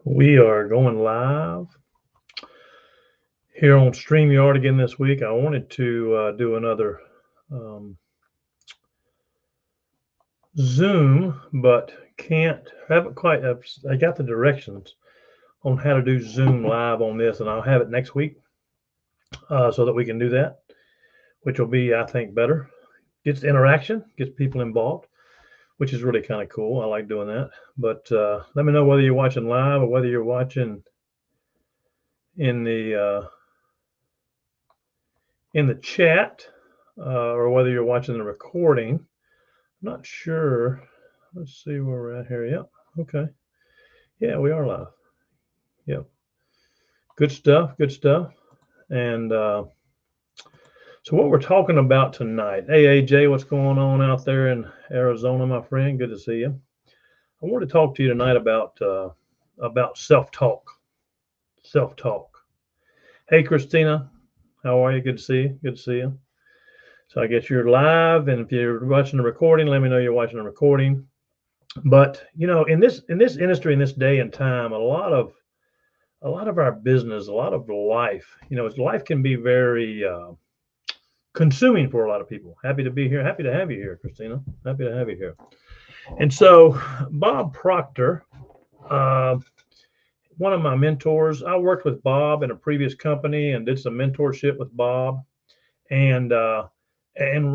We are going live here on StreamYard again this week. I wanted to do another Zoom, but haven't quite. I got the directions on how to do Zoom live on this, and I'll have it next week so that we can do that, which will be, I think, better. Gets interaction, gets people involved, which is really kind of cool. I like doing that. But let me know whether you're watching live or whether you're watching in the chat or whether you're watching the recording. I'm not sure. Let's see where we're at here. Yep. Okay. Yeah, we are live. Yep. Good stuff. Good stuff. And so what we're talking about tonight. Hey, AJ, what's going on out there in Arizona, my friend? Good to see you. I want to talk to you tonight about self-talk. Self-talk. Hey, Christina. How are you? Good to see you. Good to see you. So I guess you're live, and if you're watching the recording, let me know you're watching the recording. But in this industry, in this day and time, a lot of our business, a lot of life, life can be very consuming for a lot of people. Happy to be here. Happy to have you here, Christina. Happy to have you here. And so Bob Proctor, one of my mentors, I worked with Bob in a previous company and did some mentorship with Bob, and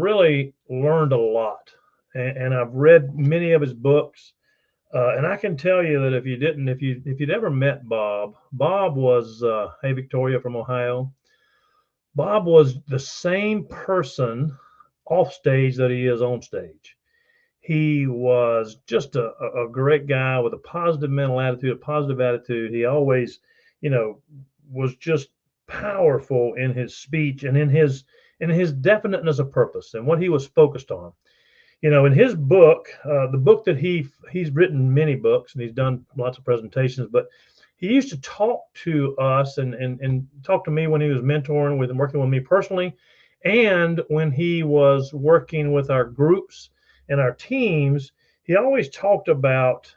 really learned a lot. And I've read many of his books. And I can tell you that if you'd ever met Bob was, hey, Victoria from Ohio. Bob was the same person off stage that he is on stage. He was just a great guy with a positive mental attitude, a positive attitude. He always, was just powerful in his speech and in his definiteness of purpose and what he was focused on. In his book, the book that he's written many books and he's done lots of presentations, but he used to talk to us and talk to me when he was mentoring with and working with me personally, and when he was working with our groups and our teams. He always talked about,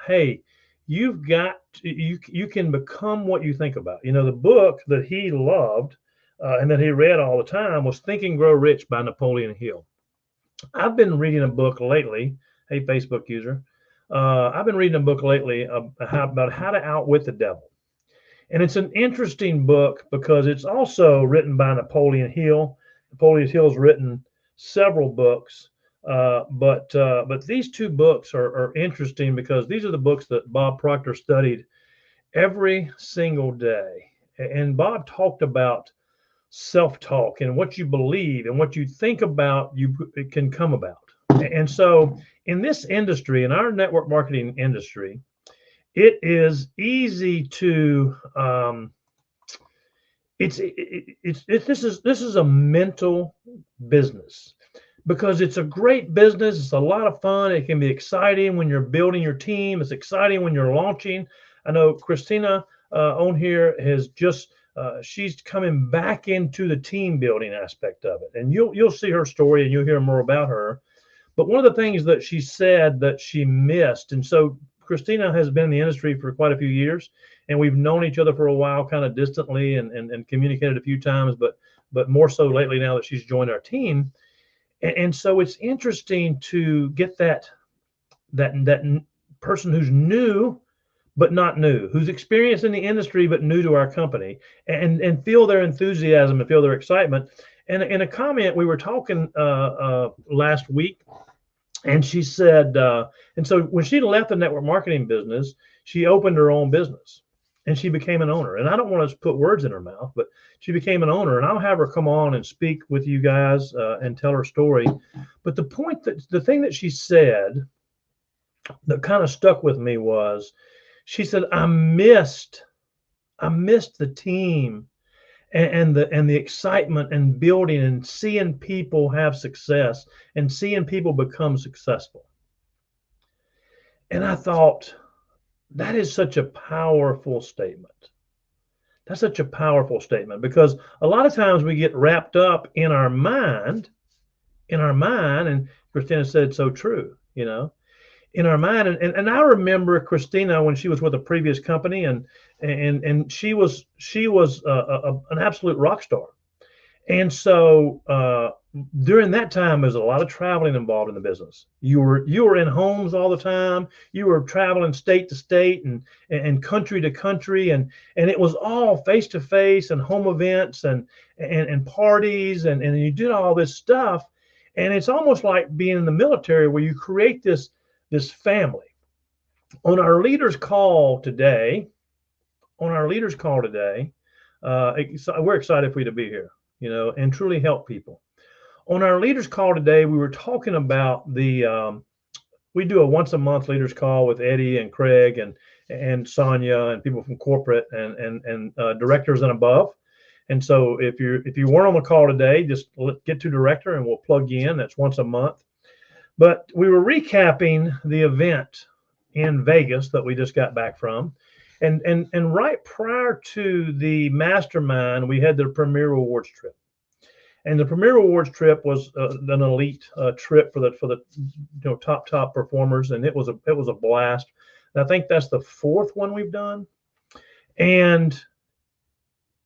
hey, you can become what you think about. The book that he loved and that he read all the time was Think and Grow Rich by Napoleon Hill. I've been reading a book lately. Hey, Facebook user. I've been reading a book lately about how to outwit the devil. And it's an interesting book because it's also written by Napoleon Hill. Napoleon Hill's written several books, but these two books are interesting because these are the books that Bob Proctor studied every single day. And Bob talked about self-talk and what you believe and what you think about, it can come about. And so in this industry, in our network marketing industry, it is easy to this is a mental business because it's a great business. It's a lot of fun. It can be exciting when you're building your team. It's exciting when you're launching. I know Christina on here has just she's coming back into the team building aspect of it, and you'll see her story and you'll hear more about her. But one of the things that she said that she missed, and so Christina has been in the industry for quite a few years, and we've known each other for a while, kind of distantly, and communicated a few times, but more so lately now that she's joined our team. And so it's interesting to get that person who's new but not new, who's experienced in the industry but new to our company, and feel their enthusiasm and feel their excitement. And in a comment, we were talking last week, and she said, and so when she left the network marketing business, she opened her own business and she became an owner. And I don't want to put words in her mouth, but she became an owner, and I'll have her come on and speak with you guys and tell her story. But the thing that she said that kind of stuck with me was, she said, I missed the team and the excitement and building and seeing people have success and seeing people become successful. And I thought, that is such a powerful statement. That's such a powerful statement because a lot of times we get wrapped up in our mind, and Christina said so true, in our mind. And I remember Christina when she was with a previous company, and she was an absolute rock star. And so during that time, there's a lot of traveling involved in the business. You were in homes all the time. You were traveling state to state and country to country, and it was all face to face and home events and parties, and you did all this stuff. And it's almost like being in the military where you create this family. On our leaders call today, on our leaders call today, we're excited for you to be here, and truly help people. On our leaders call today, we were talking about we do a once a month leaders call with Eddie and Craig and Sonia and people from corporate and directors and above. And so if you weren't on the call today, just get to director and we'll plug you in. That's once a month. But we were recapping the event in Vegas that we just got back from. And right prior to the mastermind, we had the Premier Awards trip. And the Premier Awards trip was an elite trip for the top performers, and it was a blast. And I think that's the fourth one we've done. And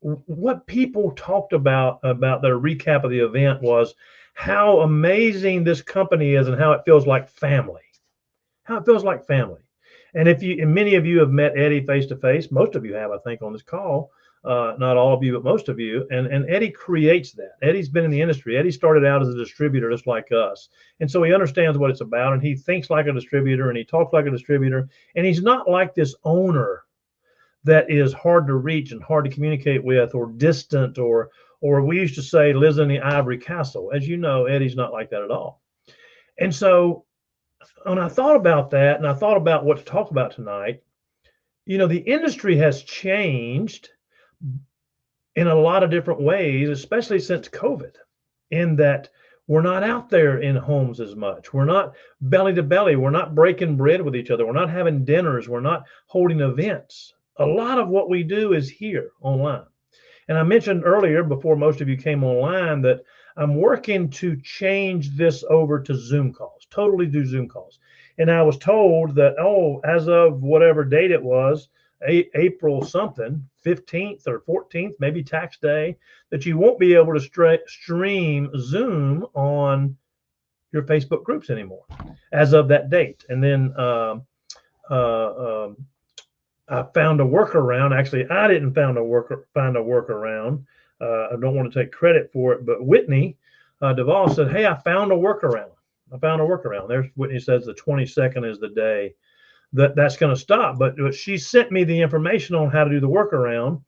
what people talked about their recap of the event was how amazing this company is and how it feels like family. How it feels like family. And many of you have met Eddie face to face, most of you have, I think, on this call. Not all of you, but most of you. And Eddie creates that. Eddie's been in the industry. Eddie started out as a distributor just like us. And so he understands what it's about, and he thinks like a distributor, and he talks like a distributor. And he's not like this owner that is hard to reach and hard to communicate with, or distant, or we used to say lives in the ivory castle. As you know, Eddie's not like that at all. And so when I thought about that, and I thought about what to talk about tonight, the industry has changed in a lot of different ways, especially since COVID, in that we're not out there in homes as much. We're not belly to belly. We're not breaking bread with each other. We're not having dinners. We're not holding events. A lot of what we do is here online. And I mentioned earlier, before most of you came online, that I'm working to change this over to Zoom calls, totally do Zoom calls. And I was told that, as of whatever date it was, April something, 15th or 14th, maybe tax day, that you won't be able to stream Zoom on your Facebook groups anymore as of that date. And then I found a workaround. Actually, I didn't find a workaround. I don't want to take credit for it, but Whitney Duvall said, "Hey, I found a workaround. There's Whitney says the 22nd is the day that's going to stop. But she sent me the information on how to do the workaround,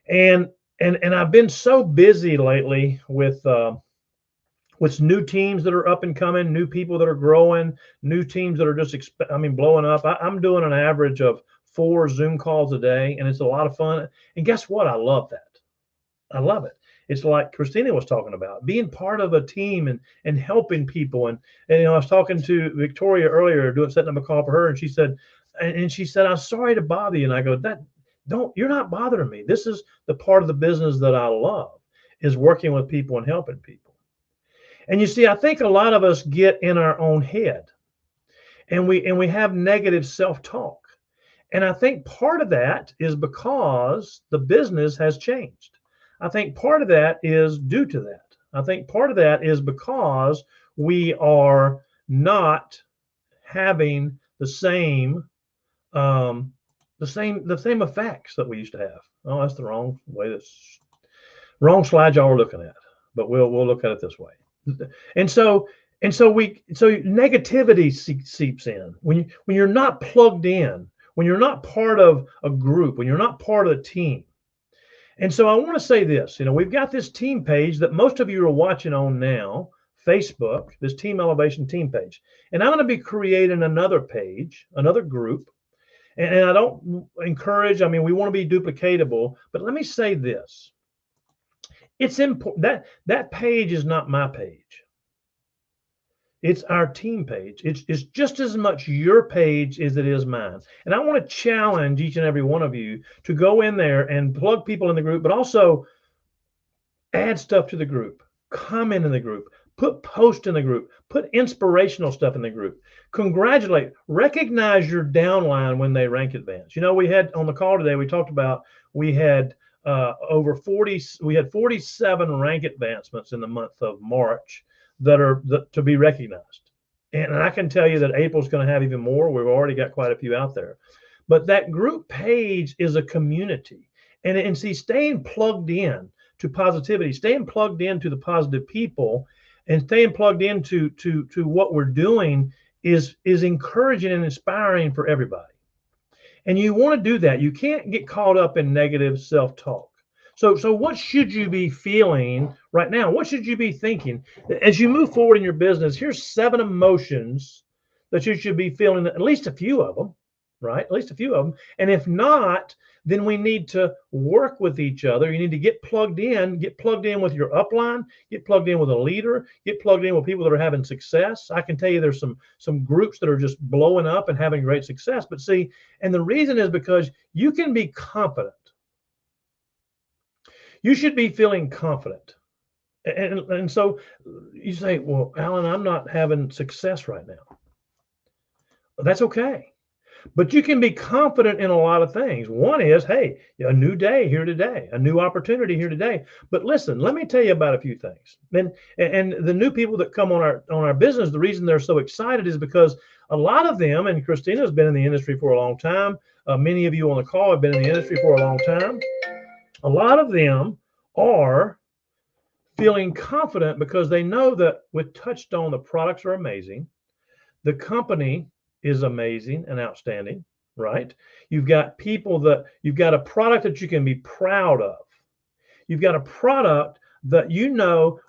and I've been so busy lately with new teams that are up and coming, new people that are growing, new teams that are just blowing up. I'm doing an average of 4 Zoom calls a day, and it's a lot of fun. And guess what? I love that. I love it. It's like Christina was talking about, being part of a team and helping people. And I was talking to Victoria earlier, setting up a call for her, and she said, "I'm sorry to bother you." And I go, you're not bothering me. This is the part of the business that I love, is working with people and helping people. And you see, I think a lot of us get in our own head, and we have negative self-talk. And I think part of that is because the business has changed. I think part of that is due to that. I think part of that is because we are not having the same effects that we used to have. Oh, that's the wrong way. Wrong slide y'all are looking at, but we'll look at it this way. And so negativity seeps in when you're not plugged in, when you're not part of a group, when you're not part of a team. And so I want to say this, we've got this team page that most of you are watching on now, Facebook, this Team Elevation team page. And I'm going to be creating another page, another group. And I don't encourage, we want to be duplicatable, but let me say this. It's important that page is not my page. It's our team page. It's just as much your page as it is mine. And I want to challenge each and every one of you to go in there and plug people in the group, but also add stuff to the group, comment in the group, Put post in the group. Put inspirational stuff in the group. Congratulate. Recognize your downline when they rank advance. We had on the call today, we talked about we had over 40, we had 47 rank advancements in the month of March that are to be recognized. And I can tell you that April's going to have even more. We've already got quite a few out there. But that group page is a community. And see, staying plugged in to positivity, staying plugged into the positive people, and staying plugged into to what we're doing is encouraging and inspiring for everybody. And you want to do that. You can't get caught up in negative self-talk. So what should you be feeling right now? What should you be thinking as you move forward in your business? Here's 7 emotions that you should be feeling, at least a few of them, right? At least a few of them. And if not, then we need to work with each other. You need to get plugged in with your upline, get plugged in with a leader, get plugged in with people that are having success. I can tell you there's some groups that are just blowing up and having great success. But see, and the reason is because you can be confident. You should be feeling confident. And so you say, well, Alan, I'm not having success right now. That's okay. But you can be confident in a lot of things. One is, hey, a new day here today, a new opportunity here today. But listen, let me tell you about a few things. And the new people that come on our business, the reason they're so excited is because a lot of them, and Christina's been in the industry for a long time. Many of you on the call have been in the industry for a long time. A lot of them are feeling confident because they know that with Touchstone, the products are amazing. The company is amazing and outstanding, right? You've got you've got a product that you can be proud of. You've got a product that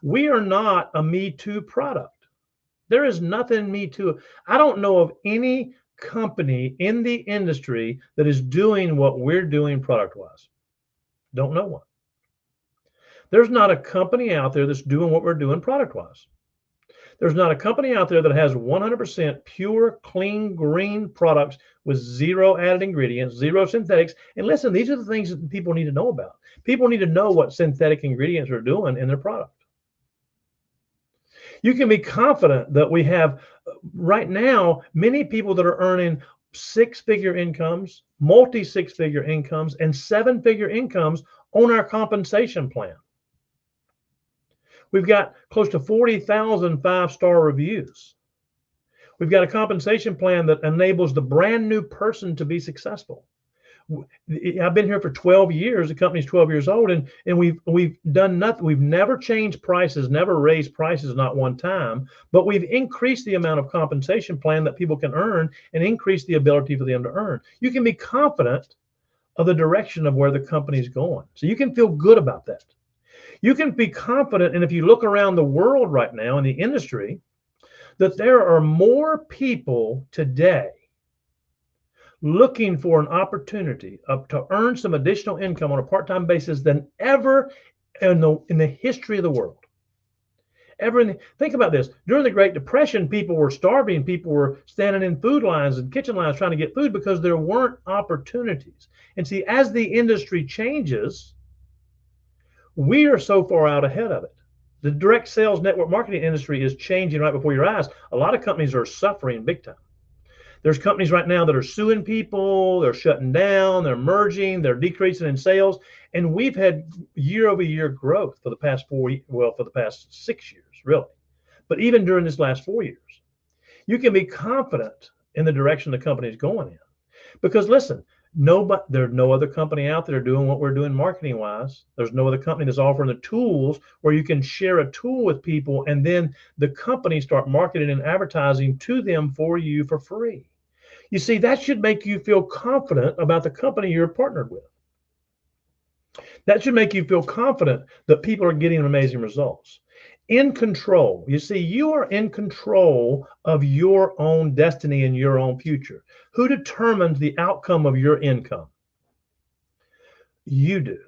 we are not a Me Too product. There is nothing Me Too. I don't know of any company in the industry that is doing what we're doing product-wise. Don't know one. There's not a company out there that's doing what we're doing product-wise. There's not a company out there that has 100% pure, clean, green products with 0 added ingredients, 0 synthetics. And listen, these are the things that people need to know about. People need to know what synthetic ingredients are doing in their product. You can be confident that we have right now many people that are earning 6-figure incomes, multi-6-figure incomes, and 7-figure incomes on our compensation plan. We've got close to 40,000 5-star reviews. We've got a compensation plan that enables the brand new person to be successful. I've been here for 12 years. The company's 12 years old, and we've done nothing. We've never changed prices, never raised prices, not one time. But we've increased the amount of compensation plan that people can earn and increased the ability for them to earn. You can be confident of the direction of where the company's going, so you can feel good about that. You can be confident, and if you look around the world right now in the industry, that there are more people today looking for an opportunity to earn some additional income on a part-time basis than ever in the history of the world. Think about this. During the Great Depression, people were starving. People were standing in food lines and kitchen lines trying to get food because there weren't opportunities. And see, as the industry changes, we are so far out ahead of it. The direct sales network marketing industry is changing right before your eyes. A lot of companies are suffering big time. There's companies right now that are suing people, they're shutting down, they're merging, they're decreasing in sales. And we've had year-over-year growth for the past for the past 6 years, really. But even during this last 4 years, you can be confident in the direction the company is going in. Because listen, there's no other company out there doing what we're doing marketing wise. There's no other company that's offering the tools where you can share a tool with people and then the company start marketing and advertising to them for you for free. You see, that should make you feel confident about the company you're partnered with. That should make you feel confident that people are getting amazing results. In control. You see, you are in control of your own destiny and your own future. Who determines the outcome of your income? You do.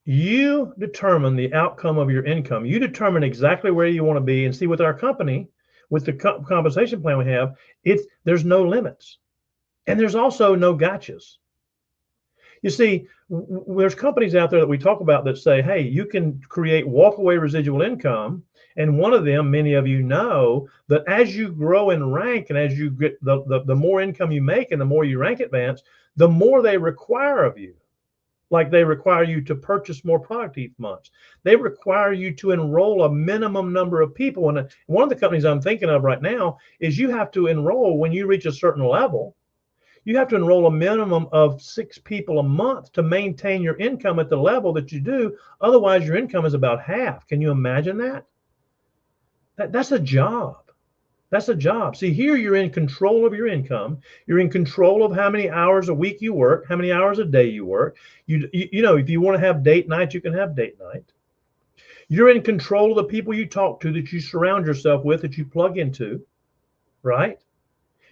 You determine the outcome of your income. You determine exactly where you want to be. And see, with our company, with the compensation plan we have, there's no limits. And there's also no gotchas. You see, there's companies out there that we talk about that say, hey, you can create walkaway residual income And one of them, many of you know, that as you grow in rank and as you get the more income you make and the more you rank advance, the more they require of you. Like they require you to purchase more product each month. They require you to enroll a minimum number of people. And one of the companies I'm thinking of right now is you have to enroll when you reach a certain level. You have to enroll a minimum of 6 people a month to maintain your income at the level that you do. Otherwise, your income is about half. Can you imagine that? That's a job. That's a job. See, here you're in control of your income. You're in control of how many hours a week you work, how many hours a day you work. You know, if you want to have date night, you can have date night. You're in control of the people you talk to, that you surround yourself with, that you plug into, right?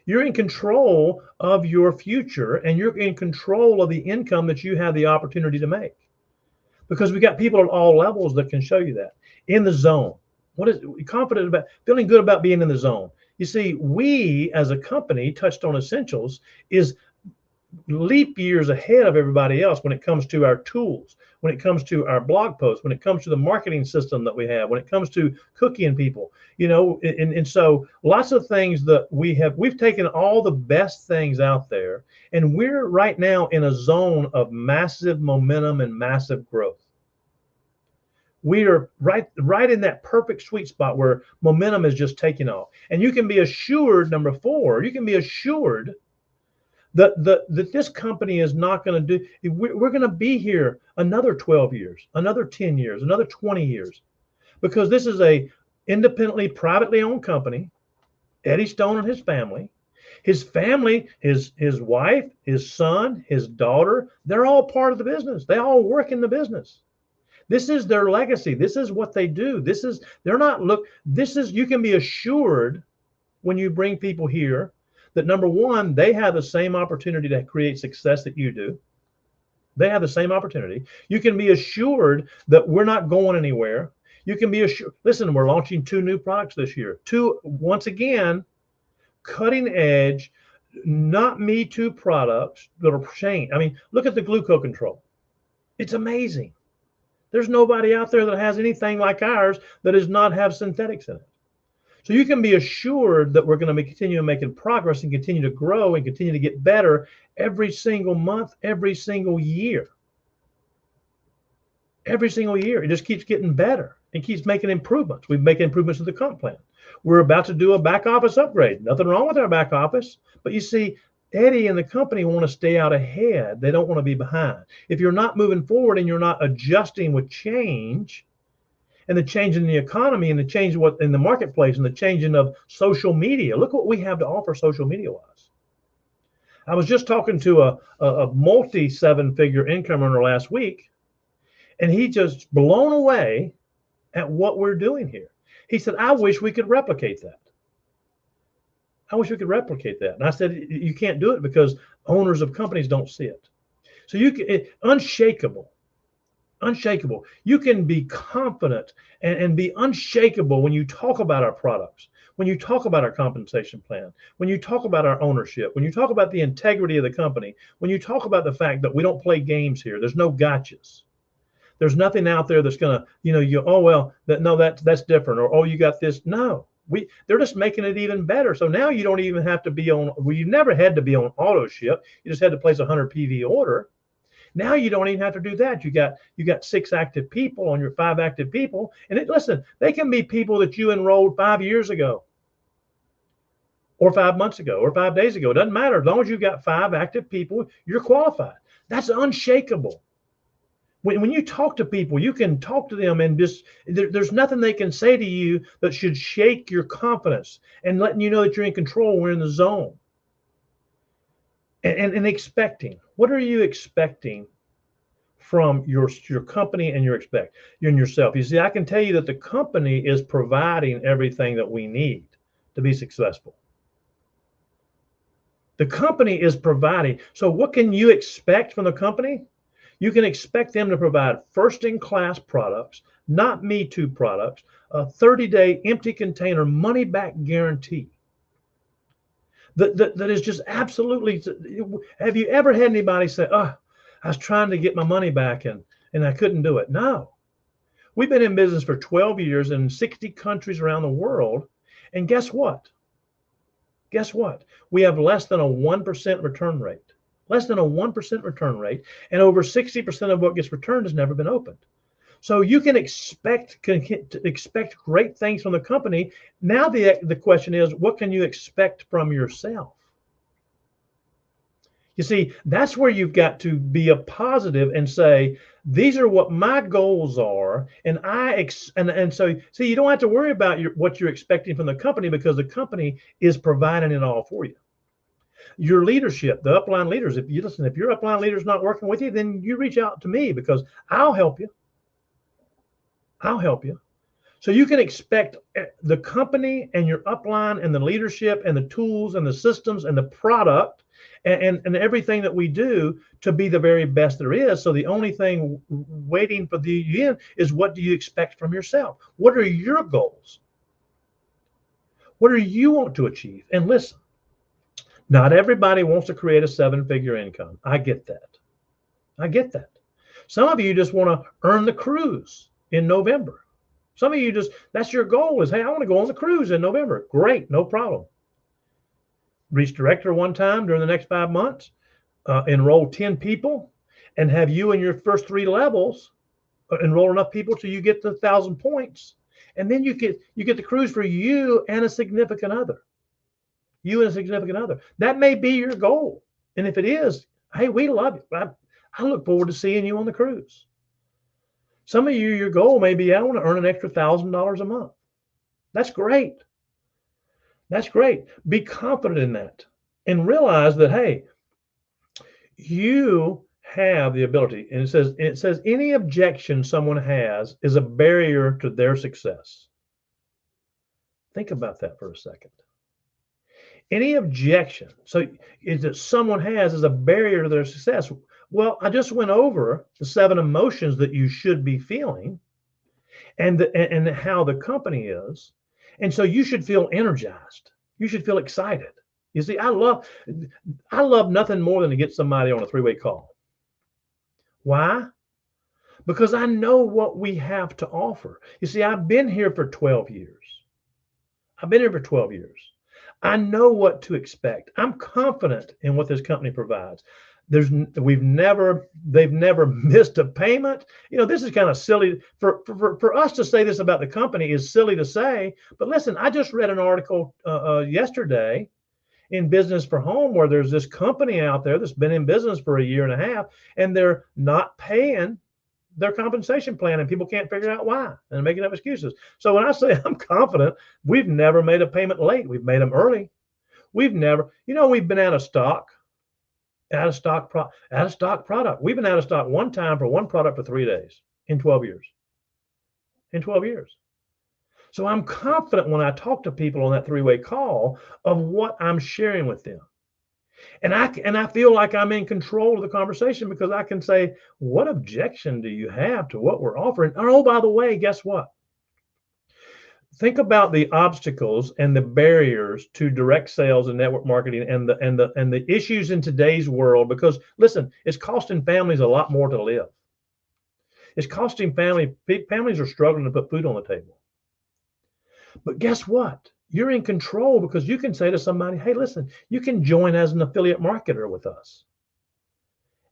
You're in control of your future, and you're in control of the income that you have the opportunity to make. Because we got people at all levels that can show you that. In the zone. What is confident about, feeling good about being in the zone? You see, we as a company, Touchstone Essentials, is leap years ahead of everybody else when it comes to our tools, when it comes to our blog posts, when it comes to the marketing system that we have, when it comes to cooking people, you know, and so lots of things that we've taken all the best things out there, and we're right now in a zone of massive momentum and massive growth. We are right in that perfect sweet spot where momentum is just taking off. And you can be assured, number 4, you can be assured that this company is not going to do, we're going to be here another 12 years, another 10 years, another 20 years, because this is a independently, privately owned company. Eddie Stone and his family, his wife, his son, his daughter, they're all part of the business. They all work in the business. This is their legacy. This is what they do. You can be assured when you bring people here that, number 1, they have the same opportunity to create success that you do. They have the same opportunity. You can be assured that we're not going anywhere. You can be assured, listen, we're launching 2 new products this year. 2, once again, cutting edge, not Me Too products that are changed. I mean, look at the Gluco Control. It's amazing. There's nobody out there that has anything like ours that does not have synthetics in it. So you can be assured that we're going to continue making progress and continue to grow and continue to get better every single month, every single year. Every single year. It just keeps getting better. It keeps making improvements. We've making improvements to the comp plan. We're about to do a back office upgrade. Nothing wrong with our back office. But you see, Eddie and the company want to stay out ahead. They don't want to be behind. If you're not moving forward and you're not adjusting with change, and the change in the economy and the change in the marketplace and the changing of social media, look what we have to offer social media wise. I was just talking to a multi 7-figure income earner last week, and he just blown away at what we're doing here. He said, I wish we could replicate that. I wish we could replicate that. And I said, you can't do it because owners of companies don't see it. So unshakable. You can be confident and be unshakable when you talk about our products, when you talk about our compensation plan, when you talk about our ownership, when you talk about the integrity of the company, when you talk about the fact that we don't play games here. There's no gotchas. There's nothing out there that's going to, that's different, or, oh, you got this. No. They're just making it even better. So now you don't even have to be on, you never had to be on auto ship. You just had to place a 100 PV order. Now you don't even have to do that. You got 6 active people on your 5 active people. And listen, they can be people that you enrolled 5 years ago, or 5 months ago, or 5 days ago. It doesn't matter. As long as you've got 5 active people, you're qualified. That's unshakable. When you talk to people, you can talk to them and there's nothing they can say to you that should shake your confidence and letting you know that you're in control. We're in the zone. And expecting. What are you expecting from your company and yourself? You see, I can tell you that the company is providing everything that we need to be successful. The company is providing. So what can you expect from the company? You can expect them to provide first-in-class products, not Me Too products, a 30-day empty container money-back guarantee. That is just absolutely. Have you ever had anybody say, oh, I was trying to get my money back and I couldn't do it? No. We've been in business for 12 years in 60 countries around the world. And guess what? Guess what? We have less than a 1% return rate. Less than a 1% return rate. And over 60% of what gets returned has never been opened. So you can expect great things from the company. Now the question is, what can you expect from yourself? You see, that's where you've got to be a positive and say, these are what my goals are, and so you don't have to worry about what you're expecting from the company, because the company is providing it all for you. Your leadership, the upline leaders, if your upline leader's not working with you, then you reach out to me, because I'll help you. I'll help you. So you can expect the company and your upline and the leadership and the tools and the systems and the product and everything that we do to be the very best there is. So the only thing waiting for the end is, what do you expect from yourself? What are your goals? What do you want to achieve? And listen, not everybody wants to create a 7-figure income. I get that. I get that. Some of you just want to earn the cruise in November. Some of you that's your goal, is, hey, I want to go on the cruise in November. Great, no problem. Reach director one time during the next 5 months, enroll 10 people, and have you in your first 3 levels enroll enough people till you get to 1,000 points. And then you get the cruise for you and a significant other. You and a significant other. That may be your goal. And if it is, hey, we love you. I look forward to seeing you on the cruise. Some of you, your goal may be, I want to earn an extra $1,000 a month. That's great. That's great. Be confident in that and realize that, hey, you have the ability. And it says any objection someone has is a barrier to their success. Think about that for a second. Any objection that someone has is a barrier to their success. Well, I just went over the 7 emotions that you should be feeling and how the company is. And so you should feel energized. You should feel excited. You see, I love nothing more than to get somebody on a 3-way call. Why? Because I know what we have to offer. You see, I've been here for 12 years. I've been here for 12 years. I know what to expect. I'm confident in what this company provides. They've never missed a payment. You know, this is kind of silly for us to say this about the company, is silly to say. But listen, I just read an article yesterday in Business for Home, where there's this company out there that's been in business for a year and a half, and they're not paying their compensation plan, and people can't figure out why, and they're making up excuses. So when I say I'm confident, we've never made a payment late. We've made them early. We've been out of stock. Out of stock product. We've been out of stock one time for one product for 3 days in 12 years. In 12 years. So I'm confident when I talk to people on that 3-way call of what I'm sharing with them. And I feel like I'm in control of the conversation, because I can say, what objection do you have to what we're offering? Oh, by the way, guess what? Think about the obstacles and the barriers to direct sales and network marketing and the issues in today's world, because listen, it's costing families a lot more to live. It's costing families are struggling to put food on the table. But guess what? You're in control, because you can say to somebody, hey, listen, you can join as an affiliate marketer with us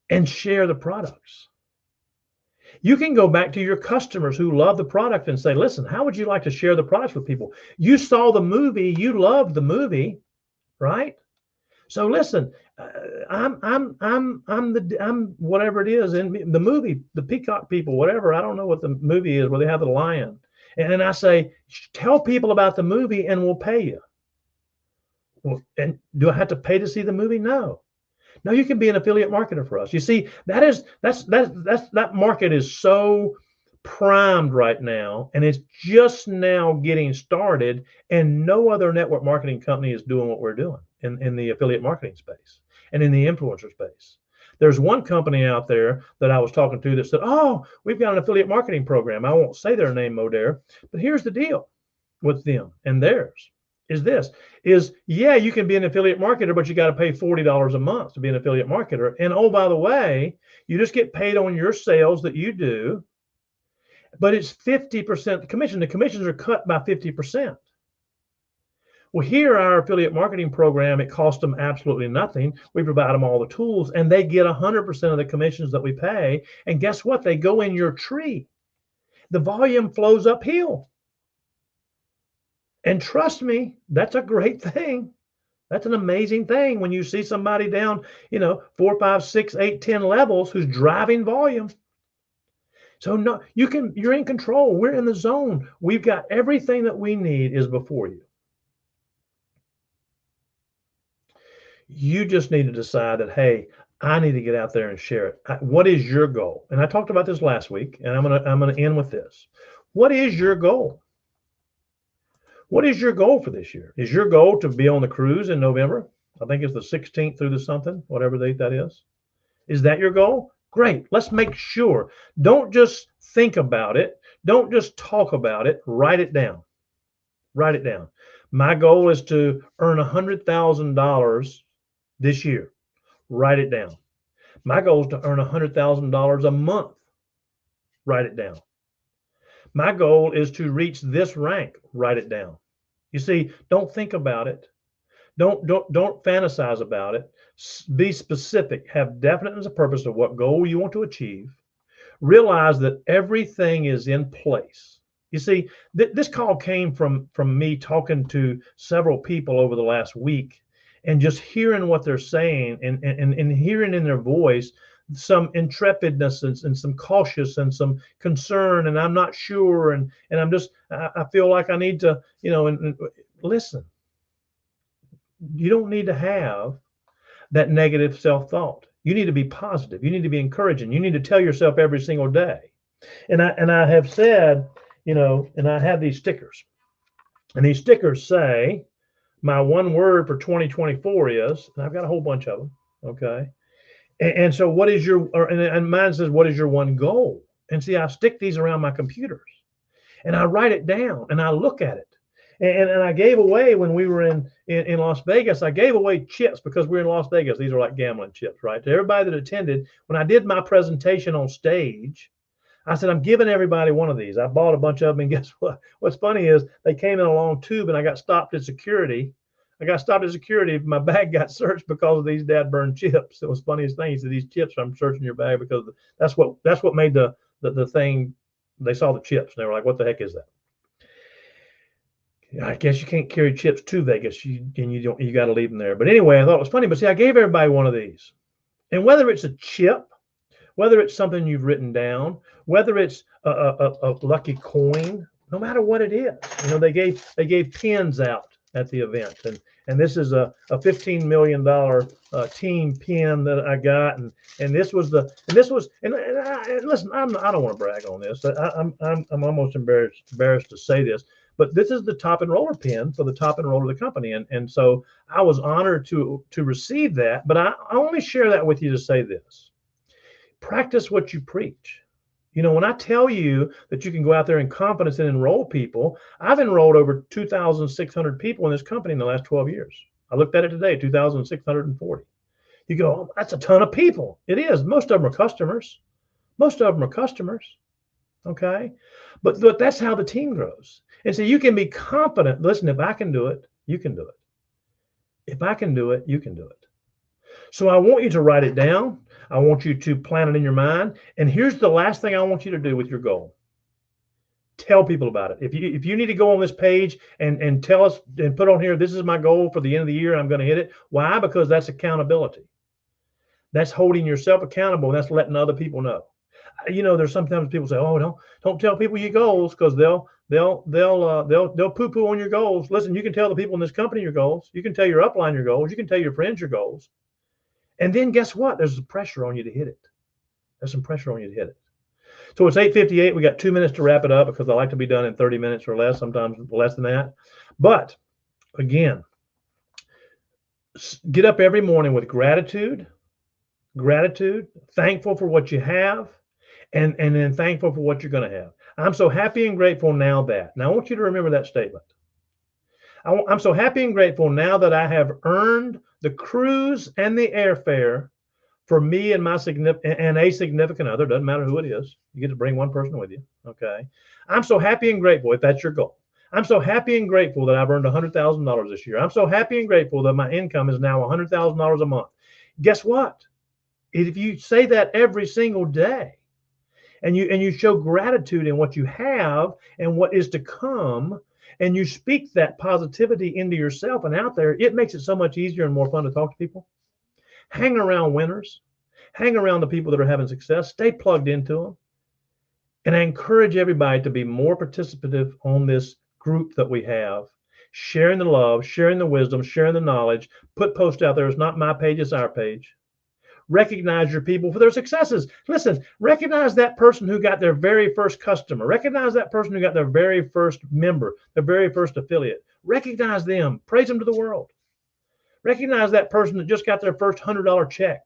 and share the products. You can go back to your customers who love the product and say, listen, how would you like to share the products with people? You saw the movie, you loved the movie, right? So listen, I'm whatever it is in the movie, the Peacock people, whatever. I don't know what the movie is where they have the lion. And then I say, tell people about the movie and we'll pay you. Well, and do I have to pay to see the movie? No. No, you can be an affiliate marketer for us. You see, that market is so primed right now, and it's just now getting started, and no other network marketing company is doing what we're doing in the affiliate marketing space and in the influencer space. There's one company out there that I was talking to that said, oh, we've got an affiliate marketing program. I won't say their name, Modere, but here's the deal with them and theirs. Yeah, you can be an affiliate marketer, but you got to pay $40 a month to be an affiliate marketer. And oh, by the way, you just get paid on your sales that you do. but it's 50% commission. The commissions are cut by 50%. Well, here, our affiliate marketing program, it costs them absolutely nothing. We provide them all the tools, and they get 100% of the commissions that we pay. And guess what? They go in your tree. The volume flows uphill. And trust me, that's a great thing. That's an amazing thing when you see somebody down, 4, 5, 6, 8, 10 levels who's driving volume. So no, you're in control. We're in the zone. We've got everything that we need is before you. You just need to decide that, hey, I need to get out there and share it. What is your goal? And I talked about this last week, and I'm gonna end with this. What is your goal? What is your goal for this year? Is your goal to be on the cruise in November? I think it's the 16th through the something, whatever date that is. Is that your goal? Great. Let's make sure. Don't just think about it. Don't just talk about it. Write it down. Write it down. My goal is to earn $100,000 this year. Write it down. My goal is to earn $100,000 a month. Write it down. My goal is to reach this rank. Write it down. You see, don't think about it. Don't fantasize about it. Be specific. Have definiteness of purpose of what goal you want to achieve. Realize that everything is in place. You see, this call came from me talking to several people over the last week and just hearing what they're saying and hearing in their voice some intrepidness and some cautious and some concern, and I'm not sure, and I feel like I need to, and listen. You don't need to have that negative self-thought. You need to be positive. You need to be encouraging. You need to tell yourself every single day. And I have said, and I have these stickers, and these stickers say, my one word for 2024 is, and I've got a whole bunch of them. Okay. And so what is and mine says, what is your one goal? And see, I stick these around my computers and I write it down and I look at it. And I gave away when we were in Las Vegas, I gave away chips because we're in Las Vegas. These are like gambling chips, right? To everybody that attended, when I did my presentation on stage, I said, I'm giving everybody one of these. I bought a bunch of them. And guess what? What's funny is they came in a long tube and I got stopped at security. My bag got searched because of these dad burned chips. It was the funniest thing. He said, these chips, I'm searching your bag because that's what made the thing. They saw the chips and they were like, what the heck is that? I guess you can't carry chips to Vegas. You got to leave them there. But anyway, I thought it was funny. But see, I gave everybody one of these. And whether it's a chip, whether it's something you've written down, whether it's a lucky coin, no matter what it is, they gave pins out at the event, and this is a $15 million team pin that I got, and listen, I don't want to brag on this. I'm almost embarrassed to say this, but this is the top enroller pin for the top enroller of the company, and so I was honored to receive that. But I only share that with you to say this: practice what you preach. When I tell you that you can go out there in confidence and enroll people, I've enrolled over 2,600 people in this company in the last 12 years. I looked at it today, 2,640. You go, oh, that's a ton of people. It is. Most of them are customers. Okay. But that's how the team grows. And so you can be confident. Listen, if I can do it, you can do it. If I can do it, you can do it. So I want you to write it down. I want you to plan it in your mind. And here's the last thing I want you to do with your goal. Tell people about it. If you need to go on this page and tell us and put on here, this is my goal for the end of the year, I'm going to hit it. Why? Because that's accountability. That's holding yourself accountable. And that's letting other people know. There's sometimes people say, oh, don't tell people your goals because they'll poo-poo on your goals. Listen, you can tell the people in this company your goals. You can tell your upline your goals. You can tell your friends your goals. And then guess what? There's some pressure on you to hit it. So it's 8:58. We got 2 minutes to wrap it up because I like to be done in 30 minutes or less, sometimes less than that. But again, get up every morning with gratitude, thankful for what you have, and then thankful for what you're going to have. I'm so happy and grateful now that. Now I want you to remember that statement. I'm so happy and grateful now that I have earned the cruise and the airfare for me and my a significant other, doesn't matter who it is, you get to bring one person with you. Okay. I'm so happy and grateful if that's your goal. I'm so happy and grateful that I've earned $100,000 this year. I'm so happy and grateful that my income is now $100,000 a month. Guess what? If you say that every single day, and you show gratitude in what you have and what is to come, and you speak that positivity into yourself and out there, it makes it so much easier and more fun to talk to people. Hang around winners, hang around the people that are having success, stay plugged into them. And I encourage everybody to be more participative on this group that we have, sharing the love, sharing the wisdom, sharing the knowledge. Put posts out there. It's not my page, it's our page. Recognize your people for their successes. Listen, recognize that person who got their very first customer. Recognize that person who got their very first member, their very first affiliate. Recognize them. Praise them to the world. Recognize that person that just got their first $100 check,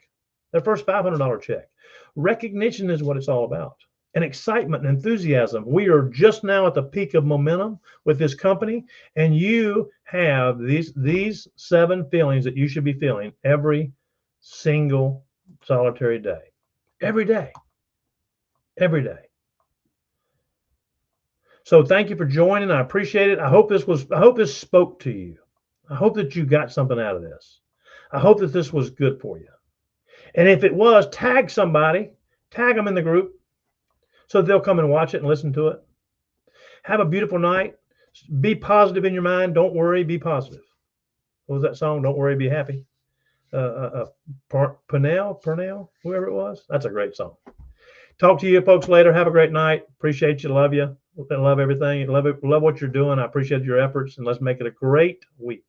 their first $500 check. Recognition is what it's all about. And excitement and enthusiasm. We are just now at the peak of momentum with this company, and you have these 7 feelings that you should be feeling every single solitary day. Every day. Every day. So thank you for joining. I appreciate it. I hope this spoke to you. I hope that you got something out of this. I hope that this was good for you. And if it was, tag somebody, tag them in the group so they'll come and watch it and listen to it. Have a beautiful night. Be positive in your mind. Don't worry, be positive. What was that song? Don't worry, be happy. Purnell, whoever it was. That's a great song. Talk to you folks later. Have a great night. Appreciate you. Love you. Love everything. Love what you're doing. I appreciate your efforts, and let's make it a great week.